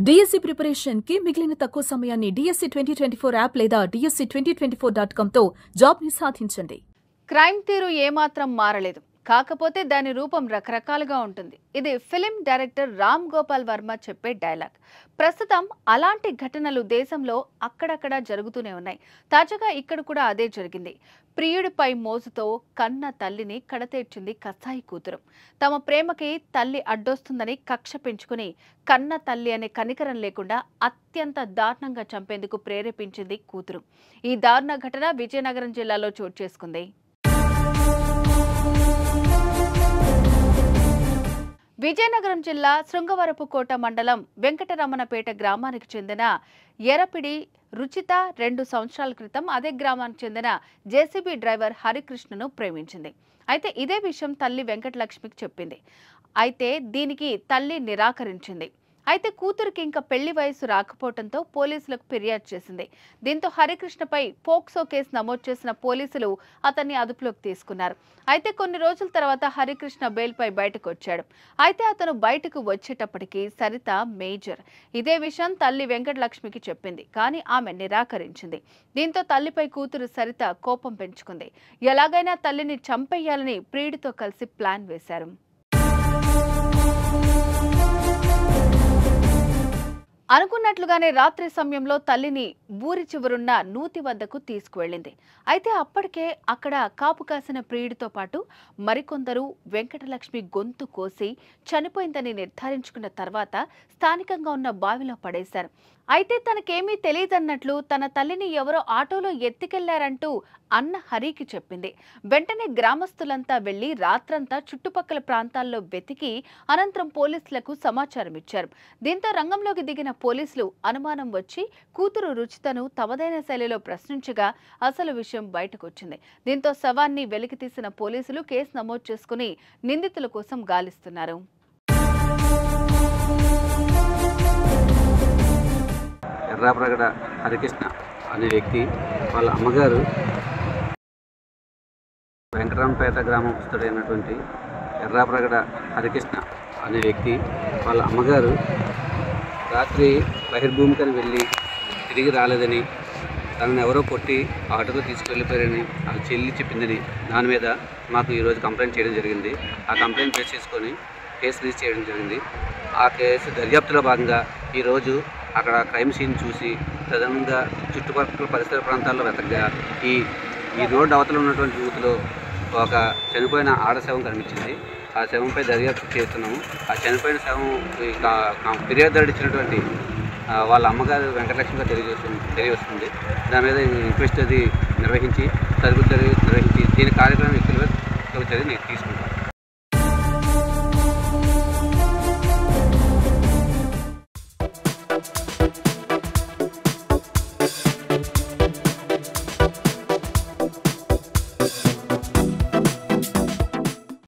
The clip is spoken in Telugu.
డిఎస్సి ప్రిపరేషన్ కి మిగిలిన తక్కువ సమయాన్ని డిఎస్సి 2024 యాప్ లేదా DSC2024.com తో జాబ్ ని సాధించండి. క్రైమ్ తీరు ఏమాత్రం మారలేదు. కాకపోతే దాని రూపం రకరకాలుగా ఉంటుంది. ఇది ఫిలిం డైరెక్టర్ రామ్ గోపాల్ వర్మ చెప్పే డైలాగ్. ప్రస్తుతం అలాంటి ఘటనలు దేశంలో అక్కడక్కడ జరుగుతూనే ఉన్నాయి. తాజాగా ఇక్కడ కూడా అదే జరిగింది. ప్రియుడిపై మోజుతో కన్న తల్లిని కడతేర్చింది కసాయి కూతురు. తమ ప్రేమకి తల్లి అడ్డొస్తుందని కక్ష పెంచుకుని కన్న తల్లి అనే కనికరం లేకుండా అత్యంత దారుణంగా చంపేందుకు ప్రేరేపించింది కూతురు. ఈ దారుణ ఘటన విజయనగరం జిల్లాలో చోటు చేసుకుంది. విజయనగరం జిల్లా శృంగవరపుకోట మండలం వెంకటరమణపేట గ్రామానికి చెందిన ఎరపిడి రుచిత 2 సంవత్సరాల క్రితం అదే గ్రామానికి చెందిన జేసీబీ డ్రైవర్ హరికృష్ణను ప్రేమించింది. అయితే ఇదే విషయం తల్లి వెంకటలక్ష్మికి చెప్పింది. అయితే దీనికి తల్లి నిరాకరించింది. అయితే కూతురికి ఇంకా పెళ్లి వయసు రాకపోవడంతో పోలీసులకు ఫిర్యాదు చేసింది. దీంతో హరికృష్ణపై పోక్సో కేసు నమోదు చేసిన పోలీసులు అతన్ని అదుపులోకి తీసుకున్నారు. అయితే కొన్ని రోజుల తర్వాత హరికృష్ణ బెయిల్పై బయటకు వచ్చాడు. అయితే అతను బయటకు వచ్చేటప్పటికి సరిత మేజర్ ఇదే విషయం తల్లి వెంకటలక్ష్మికి చెప్పింది. కానీ ఆమె నిరాకరించింది. దీంతో తల్లిపై కూతురు సరిత కోపం పెంచుకుంది. ఎలాగైనా తల్లిని చంపేయాలని ప్రియుడితో కలిసి ప్లాన్ వేశారు. అనుకున్నట్లుగానే రాత్రి సమయంలో తల్లిని ఊరి చివరున్న నూతి వద్దకు తీసుకువెళ్ళింది. అయితే అప్పటికే అక్కడ కాపు కాసిన ప్రియుడితో పాటు మరికొందరు వెంకటలక్ష్మి గొంతు కోసి చనిపోయిందని నిర్ధారించుకున్న తర్వాత స్థానికంగా ఉన్న బావిలో పడేశారు. అయితే తనకేమీ తెలియదన్నట్లు తన తల్లిని ఎవరో ఆటోలో ఎత్తుకెళ్లారంటూ అన్న హరికి చెప్పింది. వెంటనే గ్రామస్తులంతా వెళ్లి రాత్రంతా చుట్టుపక్కల ప్రాంతాల్లో వెతికి అనంతరం పోలీసులకు సమాచారం ఇచ్చారు. దీంతో రంగంలోకి దిగిన పోలీసులు అనుమానం వచ్చి కూతురు రుచితను తమదైన శైలిలో ప్రశ్నించగా అసలు విషయం బయటకొచ్చింది. దీంతో శవాన్ని వెలికితీసిన పోలీసులు కేసు నమోదు చేసుకుని నిందితుల కోసం గాలిస్తున్నారు. ఎర్రాప్రగడ హరికృష్ణ అనే వ్యక్తి వాళ్ళ అమ్మగారు వెంకటరామపేట గ్రామస్తుడైనటువంటి ఎర్రాప్రగడ హరికృష్ణ అనే వ్యక్తి వాళ్ళ అమ్మగారు రాత్రి బహిర్భూమికని వెళ్ళి తిరిగి రాలేదని, తనను ఎవరో కొట్టి ఆటోలో తీసుకువెళ్ళిపోయారని ఆ చెల్లి చెప్పిందని దాని మీద మాకు ఈరోజు కంప్లైంట్ చేయడం జరిగింది. ఆ కంప్లైంట్ బేస్ చేసుకొని కేసు రిజిస్టర్ చేయడం జరిగింది. ఆ కేసు దర్యాప్తులో భాగంగా ఈరోజు అక్కడ క్రైమ్ సీన్ చూసి ప్రధానంగా చుట్టుపక్కల పరిసర ప్రాంతాల్లో వెతకగా ఈ రోడ్డు అవతల ఉన్నటువంటి యూత్లో ఒక చనిపోయిన ఆడ శవం కనిపించింది. ఆ శవంపై దర్యాప్తు చేస్తున్నాము. ఆ చనిపోయిన శవం ఫిర్యాదు ఇచ్చినటువంటి వాళ్ళ అమ్మగారు వెంకటలక్ష్మిగా తెలియవస్తుంది. దాని మీద ఇన్క్వెస్ట్ అది నిర్వహించి తదుపరి నిర్వహించి దీని కార్యక్రమం వ్యక్తులుగా చర్య తీసుకుంటాం.